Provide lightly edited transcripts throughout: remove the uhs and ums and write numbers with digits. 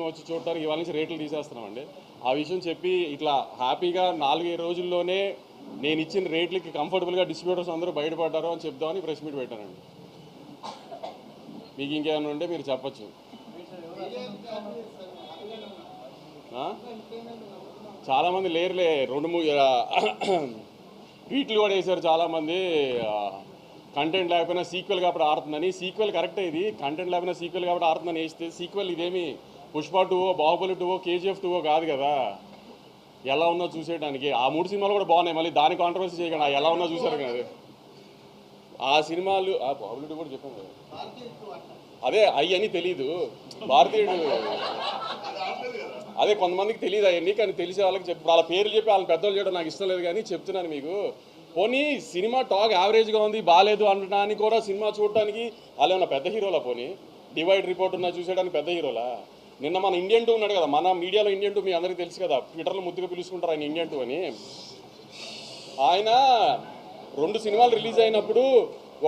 వచ్చి చూడటానికి ఇవాళ నుంచి రేట్లు తీసేస్తున్నామండి. ఆ విషయం చెప్పి ఇట్లా హ్యాపీగా 4-5 రోజుల్లోనే నేను ఇచ్చిన రేట్లకి కంఫర్టబుల్గా డిస్ట్రిబ్యూటర్స్ అందరూ బయటపడ్డారు అని చెప్దామని ప్రెస్ మీట్ పెట్టానండి. మీకు ఇంకేమైనా ఉంటే మీరు చెప్పచ్చు. చాలామంది లేరులే, 2-3 ట్వీట్లు కూడా వేశారు చాలామంది. కంటెంట్ లేకపోయినా సీక్వెల్ కాబట్టి ఆడుతుందని. సీక్వెల్ కరెక్టే, ఇది కంటెంట్ లేకపోయినా సీక్వెల్ కాబట్టి ఆడుతుందని వేస్తే సీక్వెల్ ఇదేమి పుష్ప 2, బాహుబలి 2, KGF 2 కాదు కదా. ఎలా ఉందో చూసేయడానికి ఆ 3 సినిమాలు కూడా బాగున్నాయి. మళ్ళీ దాని కాంట్రవర్సీ చేయకుండా ఎలా ఉన్నా చూసారు కదా ఆ సినిమాలు. బాహుబలి 2 కూడా చెప్పాను కదా, అదే అయ్యి అని తెలీదు భారతీయుడు. అదే కొంతమందికి తెలియదు అవన్నీ, కానీ తెలిసే వాళ్ళకి చెప్పి వాళ్ళ పేర్లు చెప్పి వాళ్ళని పెద్దోళ్ళు చేయడం నాకు ఇష్టం లేదు. కానీ చెప్తున్నాను మీకు, పోనీ సినిమా టాక్ యావరేజ్గా ఉంది బాగాలేదు అనడానికి కూడా సినిమా చూడటానికి వాళ్ళు ఏమన్నా పెద్ద హీరోలా? పోనీ డివైడ్ రిపోర్ట్ ఉన్నా చూసేయడానికి పెద్ద హీరోలా? నిన్న మన ఇండియన్ 2 ఉన్నాడు కదా, మన మీడియాలో ఇండియన్ 2 మీ అందరికీ తెలుసు కదా, ట్విట్టర్లో ముద్దుగా పిలుచుకుంటారు ఆయన ఇండియన్ 2 అని. ఆయన 2 సినిమాలు రిలీజ్ అయినప్పుడు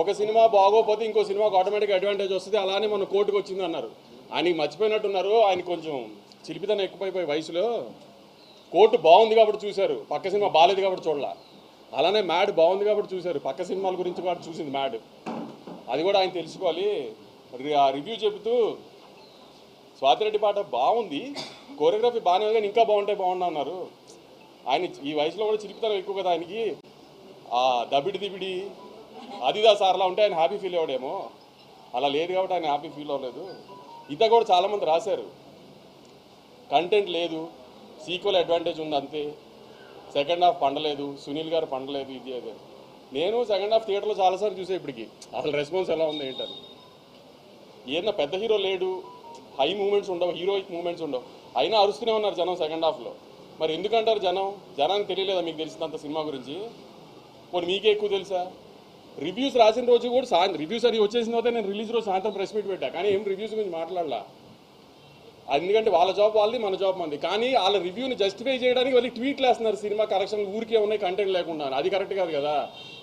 ఒక సినిమా బాగోపోతే ఇంకో సినిమాకు ఆటోమేటిక్ అడ్వాంటేజ్ వస్తుంది, అలానే మన కోర్టుకు వచ్చింది అన్నారు. ఆయనకి మర్చిపోయినట్టున్నారు, ఆయన కొంచెం చిలిపితనం ఎక్కువైపోయి వయసులో. కోర్టు బాగుంది కాబట్టి చూశారు, పక్క సినిమా బాగాలేదు కాబట్టి చూడాల. అలానే మ్యాడ్ బాగుంది కాబట్టి చూశారు, పక్క సినిమాల గురించి కూడా చూసింది మ్యాడ్. అది కూడా ఆయన తెలుసుకోవాలి. రివ్యూ చెబుతూ స్వాతిరెడ్డి పాట బాగుంది, కోరియోగ్రఫీ బాగానే ఉంది, కానీ ఇంకా బాగుండా అన్నారు. ఆయన ఈ వయసులో కూడా చిలిపితనం ఎక్కువ కదా ఆయనకి. దబిడి దిబిడి అదిదా సార్లా ఉంటే ఆయన హ్యాపీ ఫీల్ అవ్వడేమో, అలా లేదు కాబట్టి ఆయన హ్యాపీ ఫీల్ అవ్వలేదు. ఇత కూడా చాలామంది రాశారు, కంటెంట్ లేదు, సీక్వెల్ అడ్వాంటేజ్ ఉంది అంతే, సెకండ్ హాఫ్ పండలేదు, సునీల్ గారు పండలేదు, ఇది అదే. నేను సెకండ్ హాఫ్ థియేటర్లో చాలాసార్లు చూసే ఇప్పటికి అసలు రెస్పాన్స్ ఎలా ఉంది ఏంటని. ఏదైనా పెద్ద హీరో లేడు, హై మూమెంట్స్ ఉండవు, హీరోయిక్ మూమెంట్స్ ఉండవు, అయినా అరుస్తూనే ఉన్నారు జనం సెకండ్ హాఫ్లో. మరి ఎందుకంటారు జనానికి తెలియలేదా మీకు తెలిసినంత సినిమా గురించి? పోనీ మీకే ఎక్కువ తెలుసా? రివ్యూస్ రాసిన రోజు కూడా రివ్యూస్ అది వచ్చేసిన తర్వాత నేను రిలీజ్ రోజు సాయంత్రం ప్రెస్ మీట్ పెట్టా, కానీ ఏం రివ్యూస్ గురించి మాట్లాడలా. ఎందుకంటే వాళ్ళ జాబ్ వాళ్ళది, మన జాబ్ మంది. కానీ వాళ్ళ రివ్యూని జస్టిఫై చేయడానికి వాళ్ళు ట్వీట్లు వేస్తున్నారు, సినిమా కరెక్షన్లు ఊరికే ఉన్నాయి కంటెంట్ లేకుండా. అది కరెక్ట్ కాదు కదా.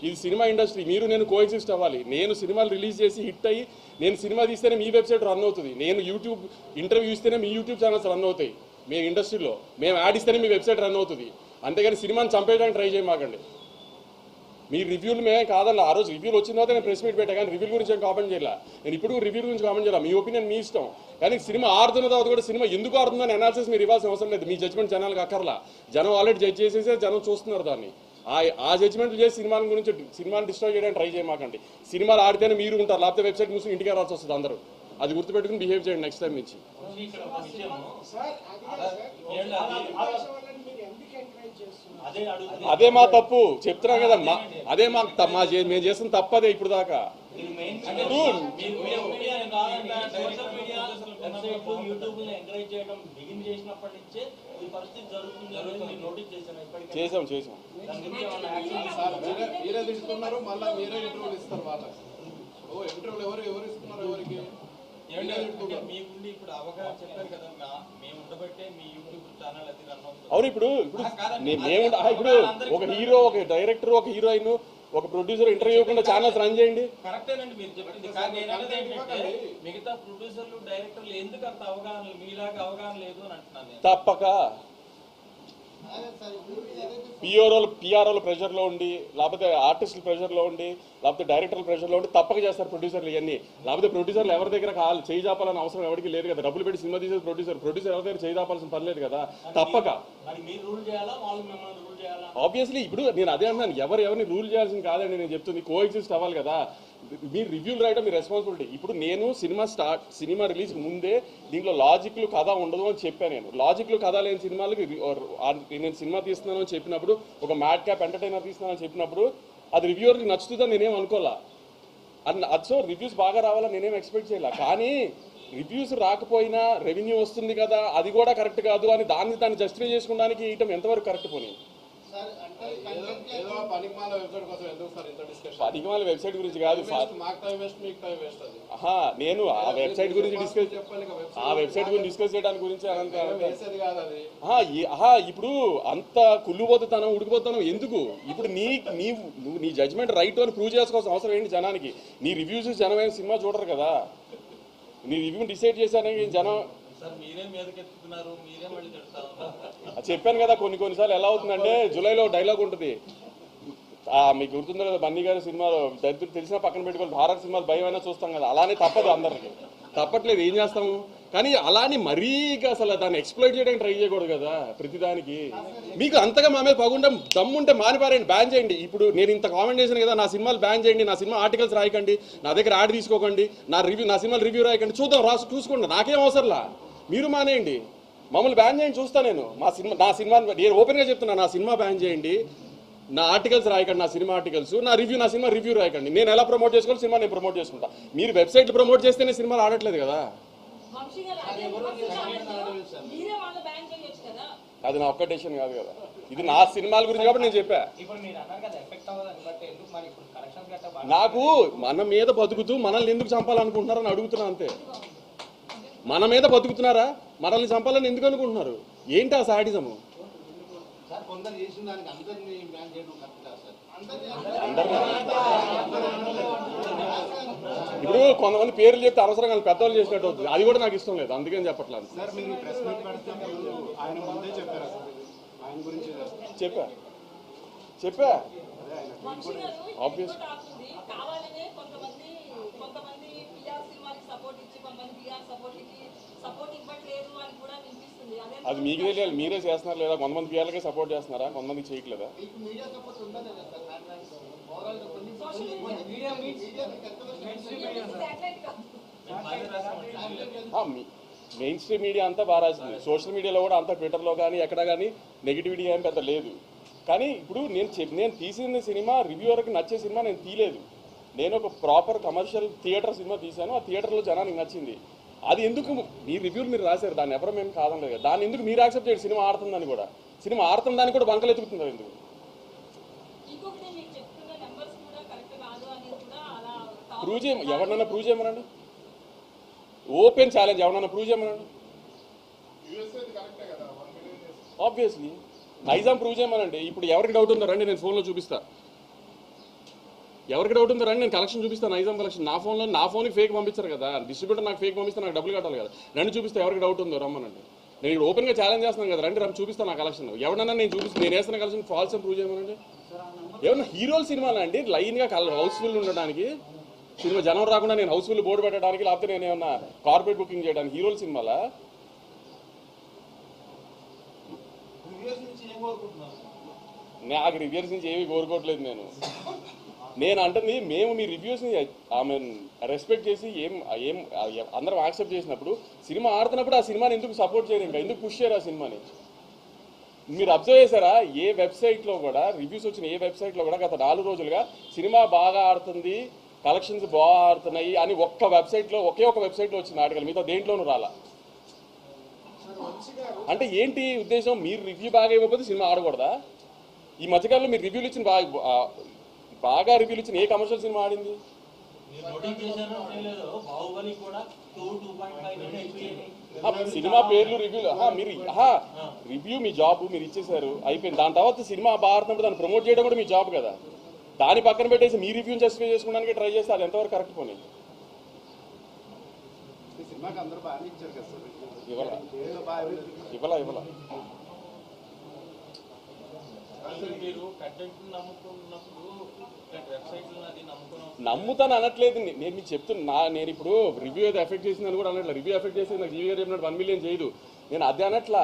ఇది సినిమా ఇండస్ట్రీ, మీరు నేను కోఎగ్జిస్ట్ అవ్వాలి. నేను సినిమాలు రిలీజ్ చేసి హిట్ అయ్యి నేను సినిమా తీస్తేనే మీ వెబ్సైట్ రన్ అవుతుంది, నేను యూట్యూబ్ ఇంటర్వ్యూ ఇస్తేనే మీ యూట్యూబ్ ఛానల్స్ రన్ అవుతాయి. మీ ఇండస్ట్రీలో మేము యాడ్ ఇస్తేనే మీ వెబ్సైట్ రన్ అవుతుంది. అంతేగాని సినిమాని చంపేయడానికి ట్రై చేయమాకండి. మీ రివ్యూలు మేమే కాదన్న. ఆ రోజు రివ్యూలు వచ్చిన తర్వాత నేను ప్రెస్ మీట్ పెట్టా, కానీ రివ్యూ గురించి ఏం కామెంట్ చేయాలి. నేను ఇప్పుడు రివ్యూ గురించి కామెంట్ చేయాలి, మీ ఒపీనియన్ మీ ఇష్టం. కానీ సినిమా ఆడుతున్న తర్వాత కూడా సినిమా ఎందుకు ఆడుతుందని అనాలిసిస్ మీరు ఇవ్వాల్సిన అవసరం లేదు. మీ జడ్జ్మెంట్ జనాలకు అక్కర్లా, జనం ఆల్రెడీ జడ్జ్ చేసేసే జనం చూస్తున్నారు దాన్ని. ఆ జడ్జ్మెంట్లు చేసి సినిమాల గురించి సినిమాని డిస్ట్రాయ్ చేయడానికి ట్రై చేయమాకండి. సినిమాలు ఆడితేనే మీరు ఉంటారు, లేకపోతే వెబ్సైట్ మూసి ఇంటికి రావాల్సి వస్తుంది అందరూ. అది గుర్తుపెట్టుకుని బిహేవ్ చేయండి నెక్స్ట్ టైం నుంచి. అదే మా తప్పు చెప్తున్నాం కదా, అదే మేము చేసిన తప్పు అదే ఇప్పుడు దాకా. చేసాం అవును. ఇప్పుడు ఒక హీరో, ఒక డైరెక్టర్, ఒక హీరోయిన్, ఒక ప్రొడ్యూసర్ ఇంటర్వ్యూ ఇవ్వకుండా ఛానల్స్ రన్ చేయండి. కరెక్టేనండి మీరు చెప్పింది. మిగతా ప్రొడ్యూసర్లు డైరెక్టర్లు ఎందుకు అంత అవగాహన మీలాగా అవగాహన లేదు అని అంటున్నాను. తప్పక పిఆర్ఓల ప్రెషర్లో ఉండి, లేకపోతే ఆర్టిస్టుల ప్రెషర్లో ఉండి, లేకపోతే డైరెక్టర్ల ప్రెషర్లో ఉండి తప్పక చేస్తారు ప్రొడ్యూసర్లు ఇవన్నీ. లేకపోతే ప్రొడ్యూసర్లు ఎవరి దగ్గర చేయి చాపాలని అవసరం ఎవరికి లేదు కదా. డబ్బులు పెట్టి సినిమా తీసేది ప్రొడ్యూసర్ ఎవరి దగ్గర చేయి చాపాల్సిన పని లేదు కదా. తప్పక ఆబ్వియస్లీ ఇప్పుడు నేను అదే అన్నాను, ఎవరిని రూల్ చేయాల్సింది కాదండి. నేను చెప్తుంది కోఎగ్జిస్ట్ అవ్వాలి కదా. మీరు రివ్యూలు రాయడం మీ రెస్పాన్సిబిలిటీ. ఇప్పుడు నేను సినిమా రిలీజ్ ముందే దీంట్లో లాజిక్లు కథ ఉండదు అని చెప్పాను. నేను లాజిక్లు కథ లేని సినిమాలకి నేను సినిమా తీస్తున్నాను అని చెప్పినప్పుడు, ఒక మ్యాడ్ క్యాప్ ఎంటర్టైనర్ తీస్తున్నాను అని చెప్పినప్పుడు అది రివ్యూవర్కి నచ్చుతుందని నేనేం అనుకోవాలా. అది సో రివ్యూస్ బాగా రావాలని నేనేం ఎక్స్పెక్ట్ చేయాల. కానీ రివ్యూస్ రాకపోయినా రెవెన్యూ వస్తుంది కదా, అది కూడా కరెక్ట్ కాదు అని దాన్ని జస్టిఫై చేసుకోవడానికి ఇయటం ఎంతవరకు కరెక్ట్? పోనీ పనికిమాల వెబ్సైట్ గురించి కాదు, నేను ఆ వెబ్సైట్ గురించి డిస్కస్ చేయడానికి గురించి ఇప్పుడు అంత కుళ్ళుపోతాను ఉడికిపోతాను ఎందుకు? ఇప్పుడు నువ్వు నీ జడ్జ్మెంట్ రైట్ అని ప్రూవ్ చేసుకోవాల్సిన అవసరం ఏంటి జనానికి? నీ రివ్యూస్ జనమైన సినిమా చూడరు కదా. నీ రివ్యూని డిసైడ్ చేశానని జనం సార్ మీరే మీదకెత్తుతున్నారు, మీరే మళ్ళీ తిడతా ఉన్నారు. చెప్పాను కదా కొన్నిసార్లు ఎలా అవుతుందంటే జూలైలో డైలాగ్ ఉంటుంది, మీకు గుర్తుందో కదా బన్నీ గారి సినిమాలో దరిద్రులు తెలిసినా పక్కన పెట్టుకోవాలి, హారర్ సినిమాలు భయం అయినా చూస్తాం కదా, అలానే తప్పదు అందరికి, తప్పట్లేదు, ఏం చేస్తాము. కానీ అలానే మరీ అసలు దాన్ని ఎక్స్ప్లోయిట్ చేయడానికి ట్రై చేయకూడదు కదా ప్రతిదానికి. మీకు అంతగా మా మీద పగుండం దమ్ముంటే మానిపారండి, బ్యాన్ చేయండి. ఇప్పుడు నేను ఇంత కామెంట్ చేశాను కదా, నా సినిమాలు బ్యాన్ చేయండి, నా సినిమా ఆర్టికల్స్ రాయకండి, నా దగ్గర యాడ్ తీసుకోకండి, నా సినిమాలు రివ్యూ రాయకండి, చూద్దాం, చూసుకోండి, నాకేం అవసరంలా, మీరు మానేయండి, మమ్మల్ని బ్యాన్ చేయండి, చూస్తా నేను. నా సినిమా నేను ఓపెన్గా చెప్తున్నా, నా సినిమా బ్యాన్ చేయండి, నా ఆర్టికల్స్ రాయకండి, నా సినిమా ఆర్టికల్స్, నా సినిమా రివ్యూ రాయకండి. నేను ఎలా ప్రమోట్ చేసుకోవాలి, సినిమా నేను ప్రమోట్ చేసుకుంటా. మీరు వెబ్సైట్లు ప్రమోట్ చేస్తేనే సినిమాలు ఆడట్లేదు కదా. అది నా ఒక్క డెసిషన్ కాదు కదా, ఇది నా సినిమాల గురించి కాబట్టి నేను చెప్పా. నాకు మన మీద బతుకుతూ మనల్ని ఎందుకు చంపాలనుకుంటున్నారని అడుగుతున్నా అంతే. మన మీద బతుకుతున్నారా, మనల్ని చంపాలని ఎందుకు అనుకుంటున్నారు, ఏంటి ఆ సాడిజము? ఇప్పుడు కొంతమంది పేర్లు చెప్తే అవసరంగా పెద్దవాళ్ళు చేసినట్టు అవుతుంది, అది కూడా నాకు ఇష్టం లేదు, అందుకని చెప్పట్లేదు. చెప్పా ఆబ్వియస్. అది మీకు తెలియాలి, మీరే చేస్తున్నారు లేదా, కొంతమంది పిఆర్లకే సపోర్ట్ చేస్తున్నారా, కొంతమంది చేయట్లేదా? మెయిన్ స్ట్రీమ్ మీడియా అంతా బాగా రాసింది, సోషల్ మీడియాలో కూడా అంతా, ట్విట్టర్లో కానీ ఎక్కడ కానీ నెగిటివిటీ ఏం పెద్ద లేదు. కానీ ఇప్పుడు నేను తీసిన సినిమా రివ్యూవర్కి నచ్చే సినిమా నేను తీయలేదు, నేను ఒక ప్రాపర్ కమర్షియల్ థియేటర్ సినిమా తీశాను, ఆ థియేటర్లో జనానికి నచ్చింది. అది ఎందుకు మీ రివ్యూలు మీరు రాశారు, దాన్ని ఎవరో మేము కాదనలేదు, దాన్ని ఎందుకు మీరు యాక్సెప్ట్ చేయండి, సినిమా ఆడుతుందని కూడా, సినిమా ఆడుతుందని కూడా బంకలు ఎత్తుకుతున్నారు ఎందుకు? ప్రూవ్ చేయమని ఎవరినైనా ప్రూవ్ చేయమనండి, ఓపెన్ ఛాలెంజ్, ఎవరన్నా ప్రూవ్ చేయమనండి. ఆబ్వియస్లీ నైజాం ప్రూవ్ చేయమనండి. ఇప్పుడు ఎవరికి డౌట్ ఉందో రండి, నేను ఫోన్లో చూపిస్తా, ఎవరికి డౌట్ ఉందో రండి, నేను కలెక్షన్ చూపిస్తాను, నైజాం కలెక్షన్. నా ఫోన్కి ఫేక్ పంపించారు కదా, డిస్ట్రిబ్యూటర్ నాకు ఫేక్ పంపిస్తే నాకు డబ్బులు కట్టాలి కదా, రండి చూపిస్తే ఎవరికి డౌట్ ఉందో రమ్మనండి. నేను ఇక్కడ ఓపెన్గా ఛాలెంజ్ చేస్తున్నాను కదా, రండి చూపిస్తాను నా కలెక్షన్. ఎవరన్నా నేను చూపిస్తాను, నేను వేస్తున్న కలెక్షన్ ఫాల్స్ అని ప్రూవ్ చేయమనండి. ఏమన్నా హీరోల సినిమాలు అండి లైన్గా హౌస్ఫుల్ ఉండడానికి, సినిమా జనం రాకుండా నేను హౌస్ఫుల్ బోర్డు పెట్టడానికి, లేకపోతే నేను ఏమన్నా కార్పొరేట్ బుకింగ్ చేయడానికి, హీరోల సినిమాలా? నాకు రివ్యూస్ నుంచి ఏమీ కోరుకోవట్లేదు నేను అంటుంది, మేము మీ రివ్యూస్ని ఆమె రెస్పెక్ట్ చేసి అందరం యాక్సెప్ట్ చేసినప్పుడు, సినిమా ఆడుతున్నప్పుడు ఆ సినిమాని ఎందుకు సపోర్ట్ చేయరు, ఇంకా ఎందుకు పుష్ చేయరు ఆ సినిమాని? మీరు అబ్జర్వ్ చేశారా, ఏ వెబ్సైట్లో కూడా రివ్యూస్ వచ్చిన ఏ వెబ్సైట్లో కూడా గత 4 రోజులుగా సినిమా బాగా ఆడుతుంది, కలెక్షన్స్ బాగా ఆడుతున్నాయి అని ఒకే ఒక వెబ్సైట్లో వచ్చింది ఆర్టికల్, మీతో దేంట్లోనూ రాలా. అంటే ఏంటి ఉద్దేశం, మీరు రివ్యూ బాగా ఇవ్వకపోతే సినిమా ఆడకూడదా? ఈ మధ్యకాలంలో మీరు రివ్యూలు ఇచ్చిన బాగా రివ్యూలు ఇచ్చిన ఏ కమర్షియల్ సినిమా ఆడింది? సినిమా పేర్లు రివ్యూలు, మీరు రివ్యూ మీ జాబ్, మీరు ఇచ్చేసారు, అయిపోయింది. దాని తర్వాత సినిమా బాగా ఆడుతున్నప్పుడు దాన్ని ప్రమోట్ చేయడం కూడా మీ జాబ్ కదా, దాన్ని పక్కన పెట్టేసి మీ రివ్యూని జస్టిఫై చేసుకోవడానికి ట్రై చేస్తే అది ఎంతవరకు కరెక్ట్ పోనీ? ఇవ్వాల నమ్ముతాను అనట్లేదు, నేను మీకు చెప్తున్నా. నేను ఇప్పుడు రివ్యూ అయితే ఎఫెక్ట్ చేసిందని కూడా అనట్లా, రివ్యూ ఎఫెక్ట్ చేసి నాకు జీవి గారు చెప్పినట్టు 1 మిలియన్ చేయదు, నేను అదే అనట్లా.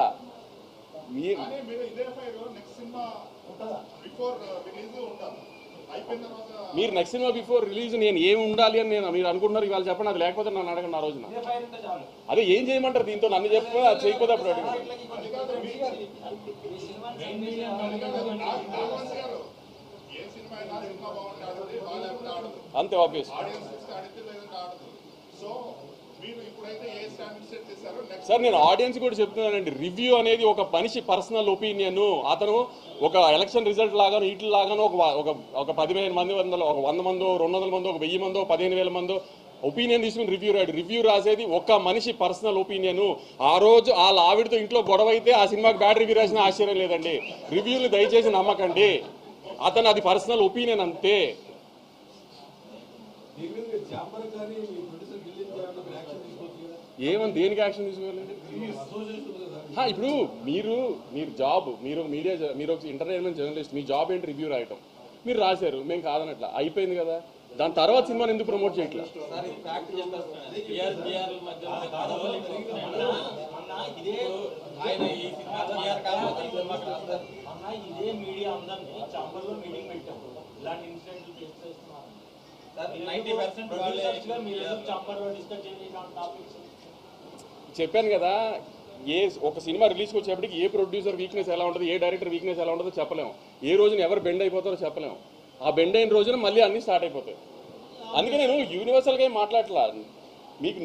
మీరు నెక్స్ట్ సినిమా బిఫోర్ రిలీజ్ నేను ఏమి ఉండాలి అని మీరు అనుకుంటున్నారు, ఇవాళ చెప్పండి, అది లేకపోతే నన్ను అడగండి ఆ రోజున. అదే ఏం చేయమంటారు దీంతో, నన్ను చెప్పి అది చేయకపోతే అప్పుడు అడిగి. అంతే ఆబ్వియస్. సార్ నేను ఆడియన్స్ కూడా చెప్తున్నానండి, రివ్యూ అనేది ఒక మనిషి పర్సనల్ ఒపీనియన్. అతను ఒక ఎలక్షన్ రిజల్ట్ లాగాను వీటి లాగాను ఒక 15 మంది, 100 మందో, 200 మందో, 1000 మందో, 15,000 మందో ఒపీనియన్ తీసుకుని రివ్యూ రాసేది ఒక మనిషి పర్సనల్ ఒపీనియన్. ఆ రోజు వాళ్ళ ఆవిడతో ఇంట్లో గొడవ అయితే ఆ సినిమాకి బ్యాడ్ రివ్యూ రాసిన ఆశ్చర్యం లేదండి. రివ్యూలు దయచేసి నమ్మకండి, అతను అది పర్సనల్ ఒపీనియన్ అంతే. ఏమని దేనికి యాక్షన్ తీసుకోవాలి? ఇప్పుడు మీరు జాబ్, మీరు మీడియా, మీరు ఒక ఎంటర్టైన్మెంట్ జర్నలిస్ట్, మీ జాబ్ ఏంటి? రివ్యూ రాయటం. మీరు రాశారు, మేము కాదనట్లా, అయిపోయింది కదా. దాని తర్వాత సినిమాని ఎందుకు ప్రమోట్ చేయట్లేదు? చెప్పాను కదా, ఒక సినిమా రిలీజ్కి వచ్చేప్పటికి ఏ ప్రొడ్యూసర్ వీక్నెస్ ఎలా ఉంటుంది, ఏ డైరెక్టర్ వీక్నెస్ ఎలా ఉంటుందో చెప్పలేము. ఏ రోజున ఎవరు బెండ్ అయిపోతారో చెప్పలేము. ఆ బెండ్ అయిన రోజున మళ్ళీ అన్నీ స్టార్ట్ అయిపోతాయి. అందుకే నేను యూనివర్సల్గా ఏం మాట్లాడట్లా. మీకు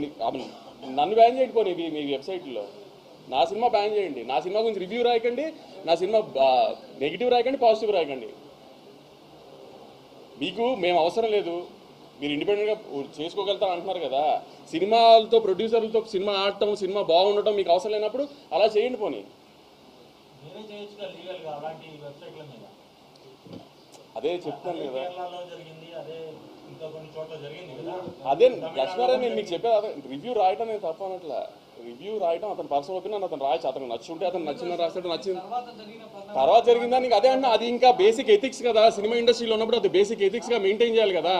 నన్ను బ్యాన్ చేయండి పోనీ మీ వెబ్సైట్లో. నా సినిమా బ్యాన్ చేయండి, నా సినిమా గురించి రివ్యూ రాయకండి, నా సినిమా నెగిటివ్ రాయకండి, పాజిటివ్ రాయకండి. మీకు మేము అవసరం లేదు, మీరు ఇండిపెండెంట్గా చేసుకోగలుగుతారు అంటున్నారు కదా. సినిమాలతో ప్రొడ్యూసర్లతో సినిమా ఆడటం, సినిమా బాగుండటం మీకు అవసరం లేనప్పుడు అలా చేయండి పోనీ. అదే చెప్తాను కదా, అదే లక్ష్మారావు నేను మీకు చెప్పేది. అదే రివ్యూ రాయటం నేను తప్ప అనట్లా. రివ్యూ రాయటం అతను పర్సనల్ ఒపీనియన్, అతను రాయచ్చు, అతను నచ్చుంటే అతను నచ్చిందని రాస్తాడు, నచ్చింది తర్వాత జరిగిందా నీకు అదే అన్న. అది ఇంకా బేసిక్ ఎథిక్స్ కదా, సినిమా ఇండస్ట్రీలో ఉన్నప్పుడు అది బేసిక్ ఎథిక్స్గా మెయింటైన్ చేయాలి కదా.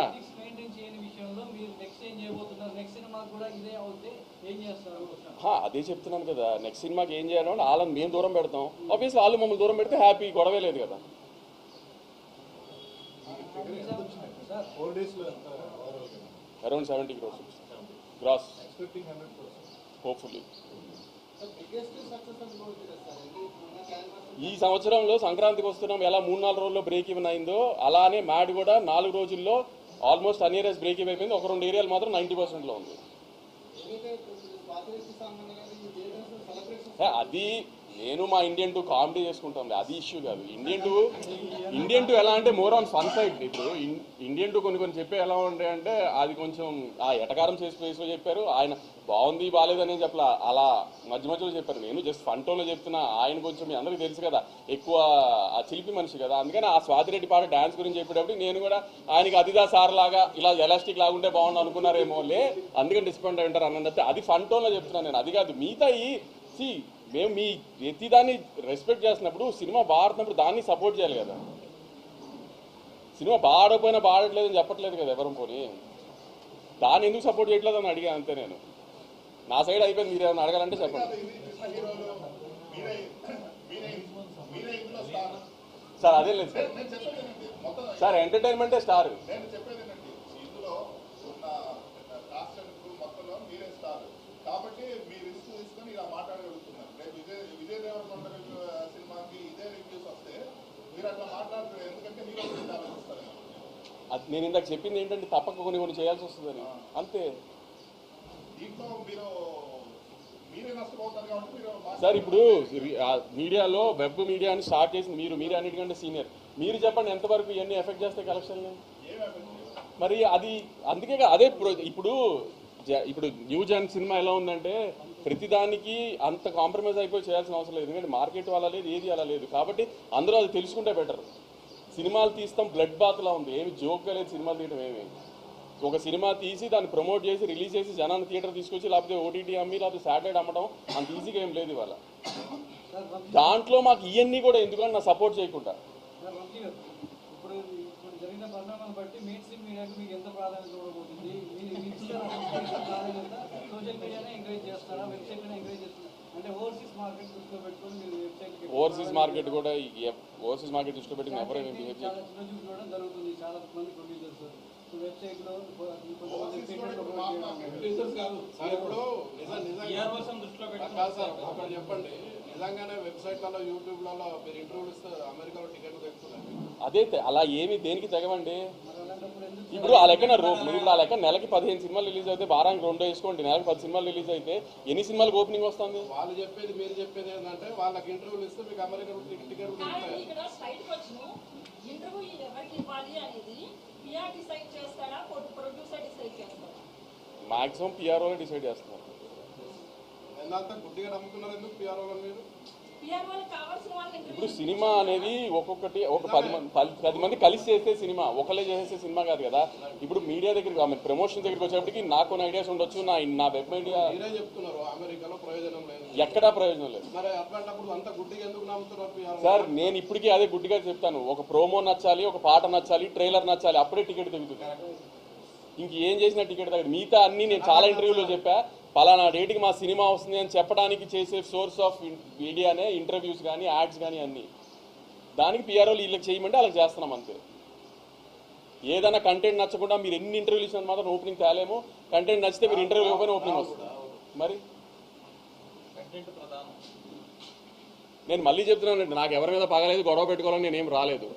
అదే చెప్తున్నాను కదా, నెక్స్ట్ సినిమాకి ఏం చేయాలంటే వాళ్ళని మేము దూరం పెడతాం, ఆబ్వియస్లీ వాళ్ళు మమ్మల్ని దూరం పెడితే హ్యాపీ, గొడవే లేదు కదా. Around 70 crores gross hopefully. ఈ సంవత్సరంలో సంక్రాంతికి వస్తున్నాం, ఎలా 3-4 రోజుల్లో బ్రేక్ ఈవెన్ అయిందో అలానే మ్యాడ్ కూడా 4 రోజుల్లో ఆల్మోస్ట్ అన్ని ఏరియాస్ బ్రేక్ ఈవెన్ అయిపోయింది. ఒక 2 ఏరియాలు మాత్రం 90%లో ఉంది. అది నేను మా ఇండియన్ 2 కామెడీ చేసుకుంటాం, అది ఇష్యూ కాదు. ఇండియన్ 2 ఎలా అంటే మోర్ ఆన్ ఫన్ సైడ్. ఇప్పుడు ఇండియన్ 2 కొన్ని చెప్పే ఎలా ఉంటాయి అంటే అది కొంచెం ఆ ఎటకారం చేసి ప్లేస్లో చెప్పారు. ఆయన బాగుంది బాగాలేదని చెప్పలా, అలా మధ్య మధ్యలో చెప్పారు. నేను జస్ట్ ఫన్ టోన్లో చెప్తున్నా. ఆయన కొంచెం మీ అందరికీ తెలుసు కదా, ఎక్కువ ఆ చిలిపి మనిషి కదా. అందుకని ఆ స్వాతిరెడ్డి పాట డ్యాన్స్ గురించి చెప్పేటప్పుడు నేను కూడా ఆయనకి అదిదా సార్ లాగా ఇలా ఎలాస్టిక్ లాగుంటే బాగుండు అనుకున్నారేమో అందుకని డిస్పాయింట్ అయి ఉంటారు అన్నట్టు అది ఫన్ టోన్లో చెప్తున్నాను నేను. అది కాదు మిగతా మేము మీ ప్రతిదాన్ని రెస్పెక్ట్ చేస్తున్నప్పుడు, సినిమా బాడుతున్నప్పుడు దాన్ని సపోర్ట్ చేయాలి కదా. సినిమా బాడకపోయినా బాడట్లేదని చెప్పట్లేదు కదా ఎవరం పోనీ, దాన్ని ఎందుకు సపోర్ట్ చేయట్లేదు అని అడిగా అంతే. నేను నా సైడ్ అయిపోయింది, మీరు ఏమైనా అడగాలంటే చెప్పండి సార్. అదే లేదు సార్, ఎంటర్టైన్మెంటే స్టార్. కాబట్టి మీరు రిస్క్ తీసుకొని ఇలా మాట్లాడగలుగుతున్నారు. రేపు విజయ్ దేవరకొండ సినిమాకి ఇదే రివ్యూస్ వస్తే మీరు అట్లా మాట్లాడుతున్నారు, ఎందుకంటే మీరు ఆలోచిస్తారు. అది నేను ఇందాక చెప్పింది ఏంటంటే తప్పక కొన్ని చేయాల్సి వస్తుందని అంతే. దీంట్లో మీరే నష్టపోతారు కాబట్టి మీరు సార్. ఇప్పుడు మీడియాలో వెబ్ మీడియాని స్టార్ట్ చేసింది మీరే అన్నిటికంటే సీనియర్. మీరు చెప్పండి ఎంతవరకు ఇవన్నీ ఎఫెక్ట్ చేస్తాయి కలెక్షన్ని? మరి అది అందుకే అదే ఇప్పుడు న్యూ జన్ సినిమా ఎలా ఉందంటే ప్రతిదానికి అంత కాంప్రమైజ్ అయిపోయి చేయాల్సిన అవసరం లేదు, ఎందుకంటే మార్కెట్ అలా లేదు, ఏది అలా లేదు. కాబట్టి అందరూ అది తెలుసుకుంటే బెటర్. సినిమాలు తీస్తాం బ్లడ్ బాత్లా ఉంది, ఏమి జోక్గా లేదు సినిమాలు తీయడం. ఒక సినిమా తీసి దాన్ని ప్రమోట్ చేసి రిలీజ్ చేసి జనాన్ని థియేటర్ తీసుకొచ్చి లేకపోతే ఓటీటీ అమ్మి లేకపోతే శాటిలైట్ అమ్మడం అంత ఈజీగా ఏం లేదు ఇవాళ. దాంట్లో మాకు ఇవన్నీ కూడా ఎందుకంటే నా సపోర్ట్ చేయకుండా. జరిగిన పరిణామాలను బట్టి మెయిన్ స్ట్రీమ్ మీడియాకి మీకు ఎంత ప్రాధాన్యత ఇవ్వబోతుంది? సోషల్ మీడియానే ఎంకరేజ్ చేస్తారా, వెబ్సైట్నే ఎంకరేజ్ చేస్తారా? అంటే ఓవర్సీస్ మార్కెట్ దృష్టిలో పెట్టుకొని మీరు వెబ్సైట్ ఓవర్సీస్ మార్కెట్ దృష్టిలో పెట్టుకుని ఎవరైనా చాలా చిన్న చూడడం జరుగుతుంది. చాలా మంది ప్రొడ్యూసర్స్ వెబ్సైట్లో చెప్పండి, నిజంగానే వెబ్సైట్లలో యూట్యూబ్లలో మీరు ఇంటర్వ్యూలు ఇస్తే అమెరికాలో టికెట్లు తెచ్చుకున్నారు. అదే అలా ఏమి దేనికి తెగవండి. ఇప్పుడు ఆ లెక్కన నెలకి 15 సినిమాలు రిలీజ్ అయితే వారానికి 2 వేసుకోండి, నెలకి 10 సినిమాలు రిలీజ్ అయితే ఎన్ని సినిమాలకు ఓపెనింగ్ వస్తుంది? వాళ్ళు చెప్పేది మీరు చెప్పేది ఏంటంటే వాళ్ళకి ఇంటర్వ్యూలు ఇస్తే మీకు America ticket maximum PRO decide చేస్తున్నారు. ఎంతంతా గుడ్డిగా నమ్ముతున్నారు ఎందుకు పిఆర్ఓ? మీరు ఇప్పుడు సినిమా అనేది ఒక్కొక్కటి ఒక 10 మంది కలిసి చేసే సినిమా, ఒకళ్ళే చేసే సినిమా కాదు కదా. ఇప్పుడు మీడియా దగ్గరికి ప్రమోషన్ దగ్గరికి వచ్చేప్పటికి నాకు కొన్ని ఐడియాస్ ఉండొచ్చు, నా వెబ్ మీడియా చెప్తున్నారు అమెరికాలో ప్రయోజనం లేదు, ఎక్కడా ప్రయోజనం లేదు. మరి అట్లాంటప్పుడు అంత గుడ్డిగా ఎందుకు నమ్ముతున్నారు సార్? నేను ఇప్పటికీ అదే గుడ్డిగా చెప్తాను, ఒక ప్రోమో నచ్చాలి, ఒక పాట నచ్చాలి, ట్రైలర్ నచ్చాలి, అప్పుడే టికెట్ దిగుతుంది. ఇంకేం చేసినా టికెట్ తగ్గదు. మిగతా అన్ని నేను చాలా ఇంటర్వ్యూలో చెప్పా, పలానా డేట్కి మా సినిమా వస్తుంది అని చెప్పడానికి చేసే సోర్స్ ఆఫ్ మీడియానే ఇంటర్వ్యూస్ కానీ యాడ్స్ కానీ అన్నీ. దానికి పిఆర్ఓలు వీళ్ళకి చేయమంటే వాళ్ళకి చేస్తున్నాం అంతే. ఏదైనా కంటెంట్ నచ్చకుండా మీరు ఎన్ని ఇంటర్వ్యూలు ఇచ్చినంత మాత్రం ఓపెనింగ్ తేలేము. కంటెంట్ నచ్చితే మీరు ఇంటర్వ్యూ ఇవ్వకపోయినా ఓపెనింగ్ వస్తుంది. మరి కంటెంట్ ప్రధానం. నేను మళ్ళీ చెప్తున్నానండి, నాకు ఎవరి మీద పగలేదు, గొడవ పెట్టుకోవాలని నేనేం రాలేదు.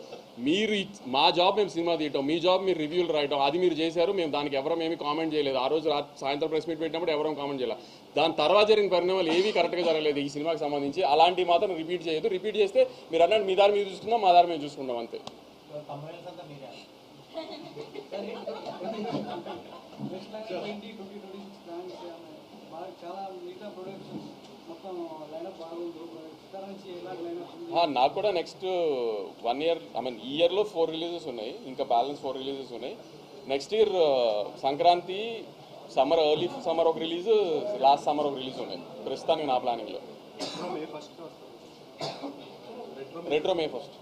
మీరు మా జాబ్ మేము సినిమా తీయటం, మీ జాబ్ మీరు రివ్యూలు రాయటం, అది మీరు చేశారు. మేము దానికి ఎవరం ఏమీ కామెంట్ చేయలేదు. ఆ రోజు సాయంత్రం ప్రెస్ మీట్ పెట్టినప్పుడు ఎవరం కామెంట్ చేయలేదు. దాని తర్వాత జరిగిన పరిణామాలు ఏవీ కరెక్ట్గా జరగలేదు ఈ సినిమాకి సంబంధించి. అలాంటివి మాత్రం రిపీట్ చేయొద్దు. రిపీట్ చేస్తే మీరు అన్నట్టు మీ దారి మీరు చూసుకుందాం, మా దారి మేము చూసుకుంటాం అంతే. చాలా మిగతా ప్రొడక్ట్స్ మొత్తం లైనప్ బాగుంది. నాకు కూడా నెక్స్ట్ 1 year ఈ ఇయర్లో 4 రిలీజెస్ ఉన్నాయి, ఇంకా బ్యాలెన్స్ 4 రిలీజెస్ ఉన్నాయి. Next year Sankranti, summer, early summer ఒక రిలీజ్, లాస్ట్ సమ్మర్ ఒక రిలీజ్ ఉన్నాయి ప్రస్తుతానికి నా ప్లానింగ్లో. రెట్రో మే 1.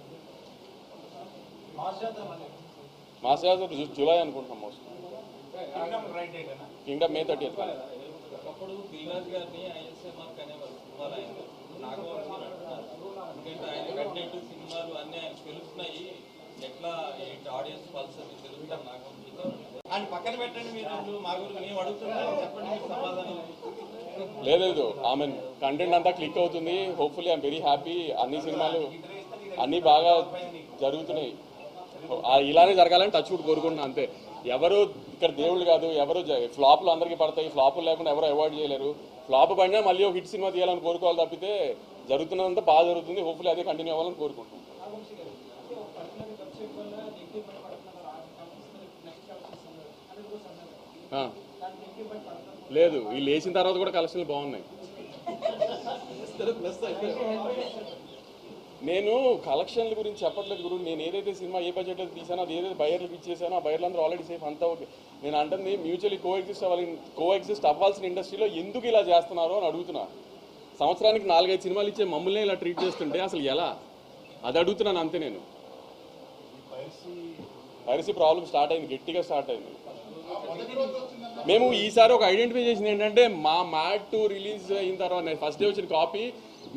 మాస్ జాతర జూలై అనుకుంటున్నాం మోస్ట్. Kingdom May 30th. ఒకప్పుడు దిల్రాజ్ గారిని ఐఎస్ఎంఆర్ అనేవారు సినిమాలు ఆయన నాగవంశీ అంటున్నారు. ఎందుకంటే ఆయన కట్టినట్టు సినిమాలు అన్నీ ఆయన తెలుస్తున్నాయి, ఎట్లా ఆడియన్స్ పల్స్ అని తెలుస్తాం నాగవంశీతో. ఆయన పక్కన పెట్టండి, మీరు మా గురించి మేము అడుగుతున్నాం, చెప్పండి మీరు సమాధానం. లేదు, ఆమె కంటెంట్ అంతా క్లిక్ అవుతుంది. Hopefully I'm very happy. అన్ని సినిమాలు అన్నీ బాగా జరుగుతున్నాయి. ఇలానే జరగాలని టచ్ వుడ్ కోరుకుంటున్నాను అంతే. ఎవరు ఇక్కడ దేవుళ్ళు కాదు, ఎవరు ఫ్లాప్లు అందరికీ పడతాయి. ఫ్లాపులు లేకుండా ఎవరు అవాయిడ్ చేయలేరు. ఫ్లాప్ పడినా మళ్ళీ ఒక హిట్ సినిమా తీయాలని కోరుకోవాలి తప్పితే జరుగుతున్నదంతా బాగా జరుగుతుంది. హోప్ఫుల్లీ అదే కంటిన్యూ అవ్వాలని కోరుకుంటున్నాం. లేదు, వీళ్ళు వేసిన తర్వాత కూడా కలెక్షన్లు బాగున్నాయి. నేను కలెక్షన్ల గురించి చెప్పట్లేదు గురు. నేను ఏదైతే సినిమా ఏ బడ్జెట్లో తీసానో, అది ఏదైతే బయర్లకు ఇచ్చేసానో, ఆ బయర్లందరూ ఆల్రెడీ సేఫ్, అంతా ఓకే. నేను అంటుంది మ్యూచువల్లీ కోఎగ్జిస్ట్ అవ్వాల్సిన ఇండస్ట్రీలో ఎందుకు ఇలా చేస్తున్నారు అని అడుగుతున్నా. సంవత్సరానికి 4-5 సినిమాలు ఇచ్చే మమ్మల్ని ఇలా ట్రీట్ చేస్తుంటే అసలు ఎలా, అది అడుగుతున్నాను అంతే. నేను పైరసీ ప్రాబ్లం స్టార్ట్ అయింది, గట్టిగా స్టార్ట్ అయింది. మేము ఈసారి ఒక ఐడెంటిఫై చేసింది ఏంటంటే, మా మ్యాడ్ 2 రిలీజ్ అయిన తర్వాత ఫస్ట్ డే వచ్చిన కాపీ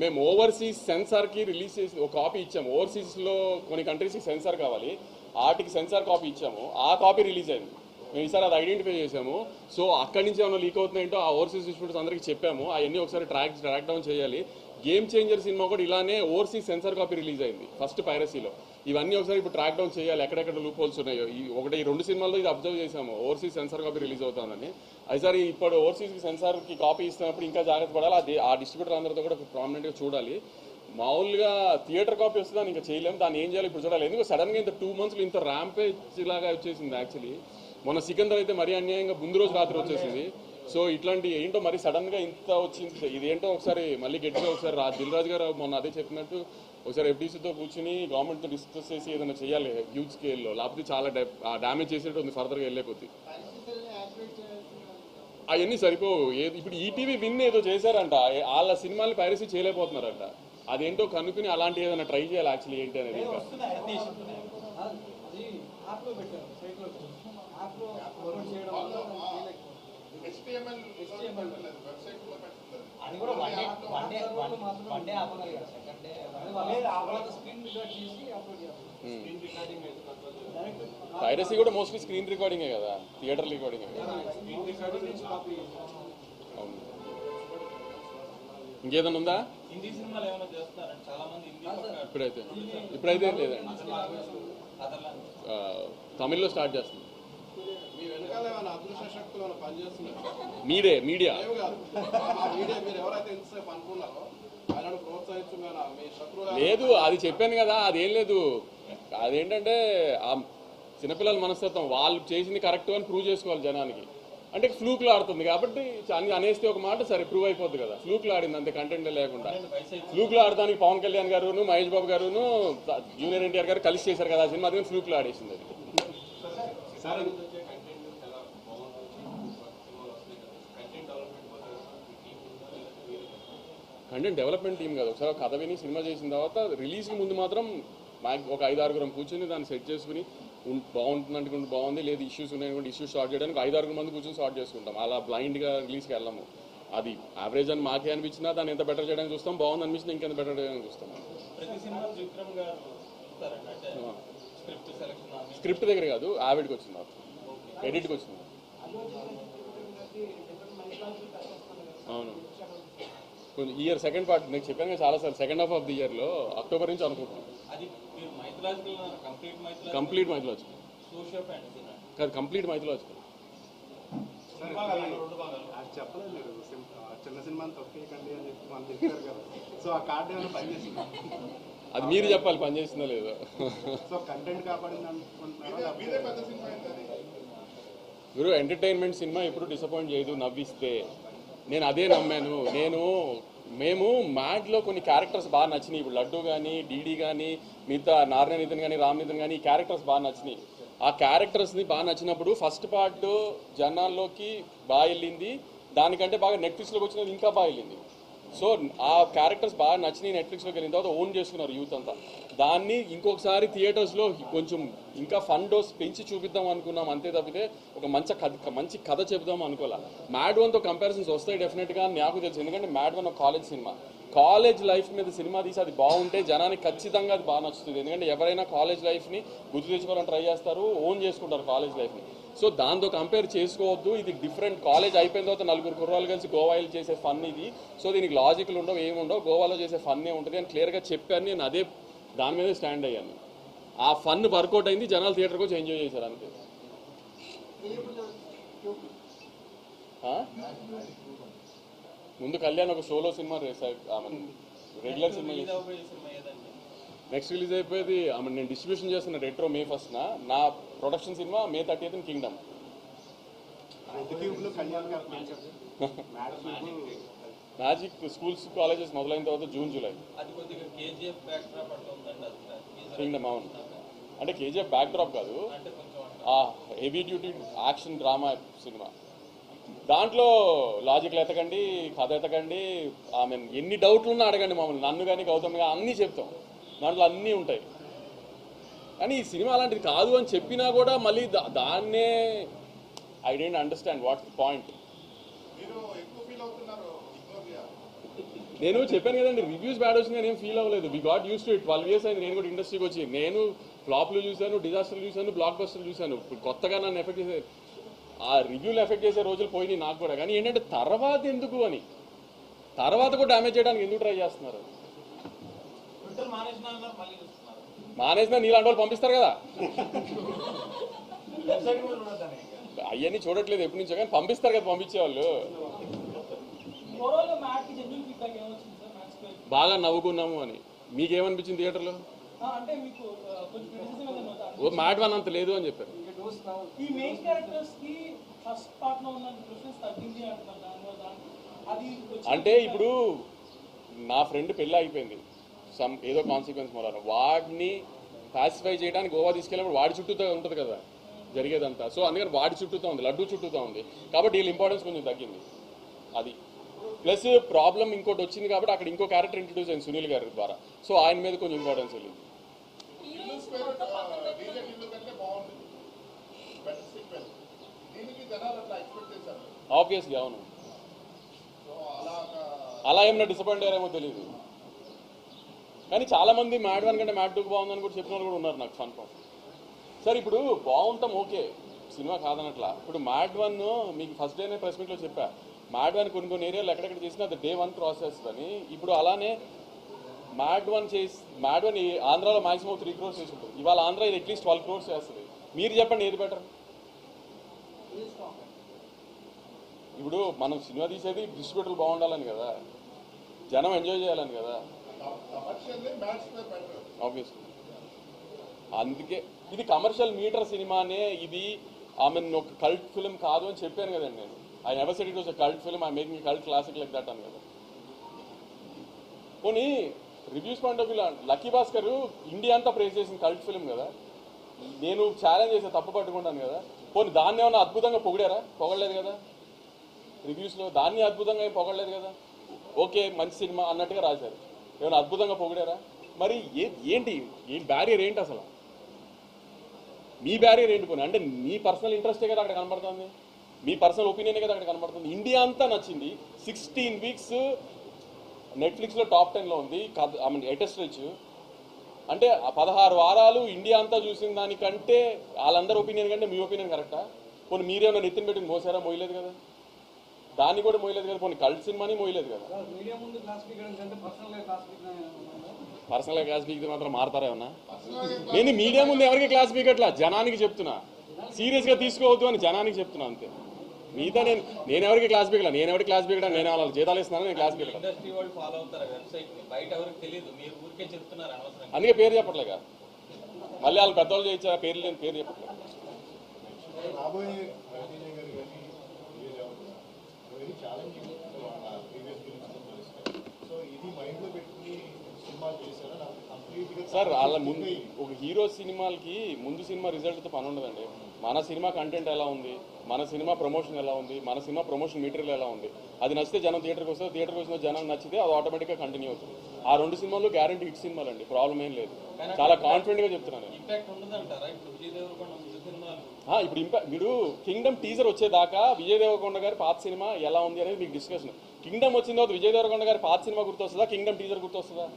మేము ఓవర్సీస్ సెన్సార్కి రిలీజ్ చేసి ఒక కాపీ ఇచ్చాము. ఓవర్సీస్లో కొన్ని కంట్రీస్కి సెన్సార్ కావాలి, వాటికి సెన్సార్ కాపీ ఇచ్చాము. ఆ కాపీ రిలీజ్ అయింది. మేము ఈసారి అది ఐడెంటిఫై చేసాము. సో అక్కడి నుంచి ఏమైనా లీక్ అవుతున్నాయంటో ఆ ఓవర్సీస్ డిస్ట్రిబ్యూటర్స్ అందరికీ చెప్పాము. అవన్నీ ఒకసారి ట్రాక్ డౌన్ చేయాలి. గేమ్ చేంజర్ సినిమా కూడా ఇలానే ఓవర్సీస్ సెన్సార్ కాపీ రిలీజ్ అయింది ఫస్ట్ పైరసీలో. ఇవన్నీ ఒకసారి ఇప్పుడు ట్రాక్ డౌన్ చేయాలి, ఎక్కడెక్కడ లూప్ హోల్స్ ఉన్నాయో. ఈ 2 సినిమాల్లో ఇది అబ్జర్వ్ చేసాము, ఓవర్సీస్ సెన్సార్ కాపీ రిలీజ్ అవుతుందని. అయిసారి ఇప్పుడు ఓవర్సీస్కి సెన్సార్కి కాపీ ఇస్తున్నప్పుడు ఇంకా జాగ్రత్త పడాలి. అది ఆ డిస్ట్రిబ్యూటర్ అందరితో కూడా ప్రామినెంట్గా చూడాలి. మామూలుగా థియేటర్ కాపీ వస్తే దాన్ని ఇంకా చేయలేము. దాన్ని ఏం చేయాలి ఇప్పుడు చూడాలి. ఎందుకు సడన్గా ఇంత 2 months ఇంత ర్యాంపేజ్ లాగా వచ్చేసింది. యాక్చువల్లీ మొన్న సికింద్రాబాద్ అయితే మరీ అన్యాయంగా ముందు రోజు రాత్రి వచ్చేసింది. సో ఇట్లాంటి ఏంటో మరి సడన్గా ఇంత వచ్చింది. ఇదేంటో ఒకసారి మళ్ళీ గట్టిగా ఒకసారి దిల్రాజ్ గారు మొన్న అదే చెప్పినట్టు ఒకసారి ఎఫ్డీసీతో కూర్చుని గవర్నమెంట్తో డిస్కస్ చేసి ఏదైనా చేయాలి హ్యూజ్ స్కేల్లో, లేకపోతే చాలా డ్యామేజ్ చేసేట్టు ఉంది ఫర్దర్గా వెళ్ళే కొద్ది. అవన్నీ సరిపోవు. ఇప్పుడు ఈటీవీ విన్ ఏదో చేశారంట, వాళ్ళ సినిమాలు పైరసీ చేయలేకపోతున్నారంట. అదేంటో కనుక్కుని అలాంటి ఏదైనా ట్రై చేయాలి యాక్చువల్లీ ఏంటి అనేది. అది కూడా వన్ డే ఆపగలి కదా, సెకండ్ డే స్క్రీన్ రికార్డ్ చేసి అప్లోడ్ చేయాలి. పైరసీ కూడా మోస్ట్లీ స్క్రీన్ రికార్డింగే కదా, థియేటర్ రికార్డింగే కదా. ఇంకేదన్నా ఉందా? హిందీ సినిమాలు ఏమైనా చేస్తారండి? చాలా మంది ఇప్పుడైతే లేదండి. తమిళ్లో స్టార్ట్ చేస్తుంది. మీ వెనకాల ఏమైనా అదృశ్య శక్తులు ఏమైనా పనిచేస్తున్నాయి? మీడియా మీడియా మీరు ఎవరైతే ఎంతసేపు అనుకున్నారో ఆయన ప్రోత్సహించమేనా మీ శత్రువు? లేదు, అది చెప్పాను కదా, అదేం లేదు. అదేంటంటే ఆ చిన్నపిల్లల మనస్తత్వం, వాళ్ళు చేసింది కరెక్ట్ అని ప్రూవ్ చేసుకోవాలి జనానికి. అంటే ఫ్లూక్లో ఆడుతుంది కాబట్టి అనేస్తే ఒక మాట సరే ప్రూవ్ అయిపోద్ది కదా. ఫ్లూక్లో ఆడింది అంతే, కంటెంట్ లేకుండా. ఫ్లూక్లో ఆడడానికి పవన్ కళ్యాణ్ గారును మహేష్ బాబు గారును జూనియర్ ఎన్టీఆర్ గారు కలిసి చేశారు కదా ఆ సినిమా, అది ఫ్లూక్లో ఆడేసింది అది. కంటెంట్ డెవలప్మెంట్ టీం కాదు, ఒకసారి కథ విని సినిమా చేసిన తర్వాత రిలీజ్కి ముందు మాత్రం ఒక 5-6 కూర్చొని దాన్ని సెట్ చేసుకుని బాగుంటుంది అనుకుంటే బాగుంది, లేదు ఇష్యూస్ ఉన్నాయనుకుంటే ఇష్యూస్ సార్ట్ చేయడానికి 5-6 మంది కూర్చొని సార్ట్ చేసుకుంటాం. అలా బ్లైండ్గా రిలీజ్కి వెళ్ళము. అది యావరేజ్ అని మాకే అనిపించినా దాన్ని ఎంత బెటర్ చేయడానికి చూస్తాం, బాగుంది అనిపించినా ఇంకెంత బెటర్ చేయడానికి చూస్తాం. స్క్రిప్ట్ దగ్గర కాదు, ఆవిడకి వచ్చింది, నాకు ఎడిట్కి వచ్చింది. అవును, కొంచెం ఇయర్ సెకండ్ పార్ట్ నేను చెప్పాను కదా చాలాసార్లు, సెకండ్ హాఫ్ ఆఫ్ ది ఇయర్లో అక్టోబర్ నుంచి అనుకుంటున్నాను. కంప్లీట్ మైథలాజికల్ కాదు, కంప్లీట్ మైథలాజికల్. చెప్పలేదు మీరు చిన్న సినిమాని తొక్కేయకండి అని చెప్పి మనం చెప్పారు కదా, సో ఆ కార్డు ఏమైనా పనిచేసింది? అది మీరు చెప్పాలి పని చేసిందో లేదో. సో కంటెంట్ కాపాడింది అనుకుంటున్నారా? మీరు ఎంటర్టైన్మెంట్ సినిమా ఎప్పుడు డిసప్పాయింట్ చేయదు, నవ్విస్తే. నేను అదే నమ్మాను. మేము మ్యాడ్లో కొన్ని క్యారెక్టర్స్ బాగా నచ్చినాయి. ఇప్పుడు లడ్డు కానీ, డీడీ కానీ, మిగతా నారాయణ నితిన్ కానీ, రామ్ నితిన్ కానీ, ఈ క్యారెక్టర్స్ బాగా నచ్చినాయి. ఆ క్యారెక్టర్స్ని బాగా నచ్చినప్పుడు ఫస్ట్ పార్ట్ జనాల్లోకి బాగా వెళ్ళింది, దానికంటే బాగా నెట్ఫ్లిక్స్లోకి వచ్చినది ఇంకా బాగా వెళ్ళింది. సో ఆ క్యారెక్టర్స్ బాగా నచ్చినాయి, నెట్ఫ్లిక్స్లోకి వెళ్ళిన తర్వాత ఓన్ చేసుకున్నారు యూత్ అంతా. దాన్ని ఇంకొకసారి థియేటర్స్లో కొంచెం ఇంకా ఫన్ డోస్ పెంచి చూపిద్దాం అనుకున్నాం, అంతే తప్పితే ఒక మంచి కథ చెబుదాం అనుకోలే. మ్యాడ్ 1తో కంపారిజన్స్ వస్తాయి డెఫినెట్గా నాకు తెలుసు, ఎందుకంటే మ్యాడ్ 1 ఒక కాలేజ్ సినిమా. కాలేజ్ లైఫ్ మీద సినిమా తీసి అది బాగుంటే జనానికి ఖచ్చితంగా అది బాగా నచ్చుతుంది. ఎందుకంటే ఎవరైనా కాలేజ్ లైఫ్ని గుర్తు తెచ్చుకోవాలని ట్రై చేస్తారు, ఓన్ చేసుకుంటారు కాలేజ్ లైఫ్ని. సో దాంతో కంపేర్ చేసుకోవద్దు. ఇది డిఫరెంట్. కాలేజ్ అయిపోయిన తర్వాత 4 కుర్రాళ్ళు కలిసి గోవాలో చేసే ఫన్ ఇది. సో దీనికి లాజిక్లు ఉండవు, ఏముండవు, గోవాలో చేసే ఫన్నే ఉంటుంది అని క్లియర్గా చెప్పాను. నేను అదే దాని మీదే స్టాండ్ అయ్యాను. ఆ ఫన్ వర్కౌట్ అయింది, జనాలు థియేటర్కి వచ్చి ఎంజాయ్ చేశారు అంతే. ముందు కళ్యాణ్ ఒక solo cinema regular cinema next release అయిపోయేది. నేను డిస్ట్రిబ్యూషన్ చేస్తున్న రెట్రో May 1న, నా production cinema May 30th Kingdom. Magic schools colleges మొదలైన తర్వాత June, July. కింగ్డమ్ అవును, అంటే KGF బ్యాక్ డ్రాప్ కాదు, heavy duty action drama cinema. దాంట్లో లాజిక్లు ఎతకండి, కథ ఎతకండి, ఎన్ని డౌట్లు ఉన్నా అడగండి మమ్మల్ని, నన్ను కానీ గౌతమ్ కానీ అన్నీ చెప్తాం, దాంట్లో అన్నీ ఉంటాయి. కానీ ఈ సినిమా అలాంటిది కాదు అని చెప్పినా కూడా మళ్ళీ దాన్నే I don't understand what's the point. నేను చెప్పాను కదండి, రివ్యూస్ బ్యాడ్ వచ్చింది నేను ఏం ఫీల్ అవ్వలేదు. We got used to it. 12 years అయింది నేను కూడా ఇండస్ట్రీకి వచ్చి. నేను ఫ్లాప్లు చూశాను, డిజాస్టర్లు చూశాను, బ్లాక్ బస్టర్లు చూశాను. ఇప్పుడు కొత్తగా నన్ను ఎఫెక్ట్ చేసే ఆ రివ్యూలు ఎఫెక్ట్ చేసే రోజులు పోయినాయి నాకు కూడా. కానీ ఏంటంటే తర్వాత ఎందుకు అని, తర్వాత కూడా డ్యామేజ్ చేయడానికి ఎందుకు ట్రై చేస్తున్నారు? మానేసినా నీలాంటి వాళ్ళు పంపిస్తారు కదా, అవన్నీ చూడట్లేదు ఎప్పటి నుంచో, కానీ పంపిస్తారు కదా పంపించేవాళ్ళు. బాగా నవ్వుకున్నాము అని మీకేమనిపించింది థియేటర్లో? మ్యాడ్ 1 అంత లేదు అని చెప్పారు. అంటే ఇప్పుడు నా ఫ్రెండ్ పెళ్ళి అయిపోయింది ఏదో కాన్సిక్వెన్స్ మూలాన, వాడిని పాసిఫై చేయడానికి గోవా తీసుకెళ్ళినప్పుడు వాడి చుట్టూతో ఉంటుంది కదా జరిగేదంతా. సో అందుకని వాడి చుట్టూతో ఉంది, లడ్డు చుట్టూతో ఉంది, కాబట్టి వీళ్ళ ఇంపార్టెన్స్ కొంచెం తగ్గింది. అది ప్లస్ ప్రాబ్లం ఇంకోటి వచ్చింది కాబట్టి అక్కడ ఇంకో క్యారెక్టర్ ఇంట్రడ్యూస్ అయింది సునీల్ గారి ద్వారా. సో ఆయన మీద కొంచెం ఇంపార్టెన్స్ వెళ్ళింది. ఆబ్వియస్లీ అవును, అలా ఏమైనా డిసప్పాయింట్ అయ్యారేమో తెలియదు. కానీ చాలామంది మ్యాడ్ 1 కంటే మ్యాడ్ 2 బాగుందని కూడా చెప్పిన వాళ్ళు కూడా ఉన్నారు నాకు ఫన్ పాయింట్. సార్ ఇప్పుడు బాగుంటాం ఓకే, సినిమా కాదనట్లా. ఇప్పుడు మ్యాడ్ 1 మీకు ఫస్ట్ డేనే ప్రెస్ మీట్లో చెప్పా, మ్యాడ్ 1 కొన్ని ఏరియాలు ఎక్కడెక్కడ చేసినా అది day 1 ప్రాసెస్ అని. ఇప్పుడు అలానే మ్యాడ్ 1 ఆంధ్రాలో మాక్సిమం 3 crores చేసి ఉంటుంది. ఇవాళ ఆంధ్ర ఇది అట్లీస్ట్ 12 crores చేస్తుంది. మీరు చెప్పండి ఏది బెటర్? ఇప్పుడు మనం సినిమా తీసేది డిస్ట్రిబ్యూటర్లు బాగుండాలని కదా, జనం ఎంజాయ్ చేయాలని కదా, ఆబ్వియస్లీ. అందుకే ఇది కమర్షియల్ మీటర్ సినిమానే. ఇది ఆమె ఒక కల్ట్ ఫిల్మ్ కాదు అని చెప్పాను కదండి నేను. I never said it was a cult film, I making cult classic like that అని కదా. పోనీ reviews point of view lucky Bhaskar India అంతా ప్రేజ్ చేసిన కల్ట్ ఫిల్మ్ కదా, నేను ఛాలెంజ్ చేసే తప్పు పట్టుకుంటాను కదా. పోనీ దాన్ని ఏమన్నా అద్భుతంగా పొగిడారా? పొగడలేదు కదా. రివ్యూస్లో దాన్ని అద్భుతంగా ఏం పొగడలేదు కదా. ఓకే మంచి సినిమా అన్నట్టుగా రాశారు, ఏమైనా అద్భుతంగా పొగిడారా? మరి ఏంటి బ్యారియర్ ఏంటి అసలు? మీ బ్యారియర్ ఏంటి? పోనీ అంటే మీ పర్సనల్ ఇంట్రెస్టే కదా అక్కడ కనబడుతుంది, మీ పర్సనల్ ఒపీనియనే కదా అక్కడ కనబడుతుంది. ఇండియా అంతా నచ్చింది, 16 వీక్స్ నెట్ఫ్లిక్స్లో టాప్ 10లో ఉంది, ఐ మీన్ లేటెస్ట్ రీచ్. అంటే 16 వారాలు ఇండియా అంతా చూసిన దానికంటే వాళ్ళందరి ఒపీనియన్ కంటే మీ ఒపీనియన్ కరెక్టా? పోనీ మీరేమైనా నెత్తిన పెట్టి మోసారా? మోయలేదు కదా, దాన్ని కూడా మోయలేదు కదా. పోనీ కల్ట్ సినిమాని మోయలేదు కదా. పర్సనల్గా క్లాస్ పీకితే మాత్రం మారుతారా ఏమన్నా? నేను మీడియా ముందు ఎవరికి క్లాస్ పీకట్లా, జనానికి చెప్తున్నా, సీరియస్గా తీసుకోవద్దు అని జనానికి చెప్తున్నా అంతే. మిగతా నేను ఎవరికి క్లాస్ పీకలా, నేను ఎవరికి క్లాస్ పీకడా, నేను వాళ్ళకి జీతాలు ఇస్తున్నాను, నేను క్లాస్ పీకలా. ఇండస్ట్రీ వాళ్ళు ఫాలో అవుతారు వెబ్సైట్ ని, బయట ఎవరికి తెలియదు, మీరు ఊరికే చెప్తున్నారు అనవసరంగా. అందుకే పేరు చెప్పట్లేక, మళ్ళీ వాళ్ళు పెద్దవాళ్ళు చేయించా పేరు లేని పేరు చెప్పట్లేదు. రాబోయే రవితేజ గారు కానీ very challenging previous films so ఇది మైండ్లో పెట్టుకుని సినిమాలు చేశారు నాకు కంప్లీట్గా సార్. వాళ్ళ ముందు ఒక హీరో సినిమాలకి ముందు సినిమా రిజల్ట్తో పని ఉండదండి. మన సినిమా కంటెంట్ ఎలా ఉంది, మన సినిమా ప్రమోషన్ ఎలా ఉంది, మన సినిమా ప్రమోషన్ మెటీరియల్ ఎలా ఉంది, అది నచ్చితే జనం థియేటర్కి వస్తే, థియేటర్కి వచ్చిన జనం నచ్చితే అది ఆటోమేటిక్గా కంటిన్యూ అవుతుంది. ఆ 2 సినిమాలు గ్యారంటీ హిట్ సినిమాలు అండి, ప్రాబ్లం ఏం లేదు. చాలా కాన్ఫిడెంట్గా చెప్తున్నాను నేను. ఇంపాక్ట్ ఉండదంటారా ఇప్పుడు విజయ్ దేవరకొండ ముందు సినిమాలు? ఇప్పుడు మీరు కింగ్డమ్ టీజర్ వచ్చేదాకా విజయ్ దేవరకొండ గారి పాత సినిమా ఎలా ఉంది అనేది మీకు డిస్కషన్. కింగ్డమ్ వచ్చిన తర్వాత విజయ్ దేవరకొండ గారి పాత సినిమా గుర్తొస్తుందా, కింగ్డమ్ టీజర్ గుర్తొస్తుందా?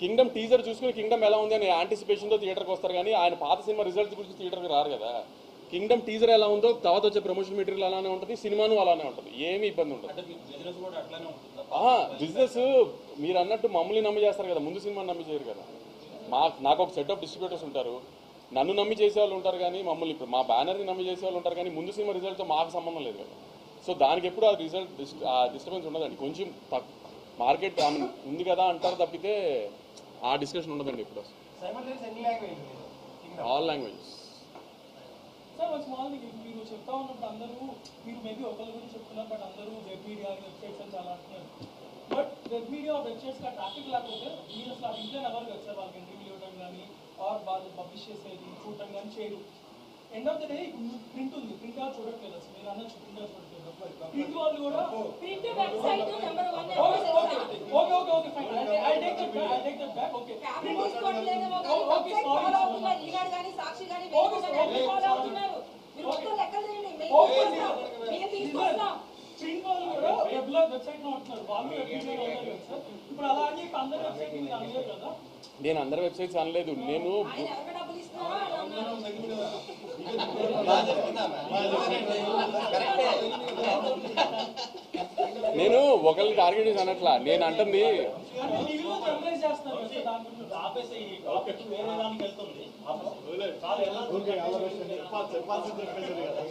కింగ్డమ్ టీజర్ చూసుకుని కింగ్డమ్ ఎలా ఉంది అని యాంటిసిపేషన్తో థియేటర్కి వస్తారు, కానీ ఆయన పాత సినిమా రిజల్ట్స్ గురించి థియేటర్కి రారు కదా. కింగ్డమ్ టీజర్ ఎలా ఉందో తర్వాత వచ్చే ప్రమోషన్ మెటీరియల్ అలానే ఉంటుంది, సినిమాను అలానే ఉంటుంది, ఏమీ ఇబ్బంది ఉంటుంది. అంటే బిజినెస్ కూడా అట్లానే ఉంటుందా? బిజినెస్ మీరు అన్నట్టు మమ్మల్ని నమ్మి చేస్తారు కదా, ముందు సినిమాని నమ్మి చేయరు కదా. నాకు ఒక సెట్ ఆఫ్ డిస్ట్రిబ్యూటర్స్ ఉంటారు, నన్ను నమ్మి చేసే వాళ్ళు ఉంటారు, కానీ మమ్మల్ని ఇప్పుడు మా బ్యానర్ని నమ్మి చేసే వాళ్ళు ఉంటారు, కానీ ముందు సినిమా రిజల్ట్తో మాకు సంబంధం లేదు కదా. సో దానికి ఎప్పుడు ఆ రిజల్ట్ డిస్టర్బెన్స్ ఉండదండి. కొంచెం మార్కెట్ ఉంది కదా అంటారు తప్పితే ఆ డిస్కషన్ ఉండదండి ఇప్పుడు. All languages. సార్ ఒక స్మాల్ థింగ్, మీరు చెప్తా ఉన్నప్పుడు అందరూ మీరు మేబీ ఒకరి గురించి చెప్తున్నారు, బట్ అందరూ వెబ్ మీడియా వెబ్సైట్స్ అని చాలా అంటున్నారు. బట్ వెబ్ మీడియా వెబ్సైట్స్గా ట్రాఫిక్ లేకపోతే మీరు అసలు ఆ ఇంట్లో ఎవరు కదా సార్, వాళ్ళకి ఇంటర్వ్యూ ఇవ్వడం కానీ ఆర్ వాళ్ళు పబ్లిష్ చేసేది చూడటం కానీ చేయరు. End of the day print ఉంది, ప్రింట్ అవుట్ చూడట్లేదు అసలు, మీరు అన్నట్టు ప్రింట్ అవుట్ చూడట్లేదు. ప్రింట్ వాళ్ళు కూడా print website number 1 okay fine, I take that back. Okay print తీసుకోవట్లేదేమో కానీ వెబ్సైట్ ఫాలో అవుతున్నారు, ఈనాడు కానీ సాక్షి కానీ వేరే ఫాలో అవుతున్నారు. మీరు మొత్తం లెక్కలు చేయండి, మేము తీసుకొస్తాం. ప్రింట్ వాళ్ళు కూడా వెబ్సైట్ లో ఉంటున్నారు, వాళ్ళు వెబ్ మీడియాలో ఉన్నారు కదా సార్. ఇప్పుడు అలా అని అందరి వెబ్సైట్ మీరు అనలేదు కదా. నేను అందరి వెబ్సైట్స్ అనలేదు, నేను ఆయన ఎవరికి డబ్బులు ఇస్తున్నారో అలా ఉన్నారు. నేను ఒకరిని టార్గెట్ చేసి అనట్లా, నేను అంటుంది అంటే టీవీలో జర్నలైజ్ చేస్తున్నారు కదా సార్, దాని గురించి ఆపేసి ఈ టాపిక్ వేరే దానికి వెళ్తుంది. చాలా ఎలా చెప్పాల్సింది చెప్పేసారు కదా.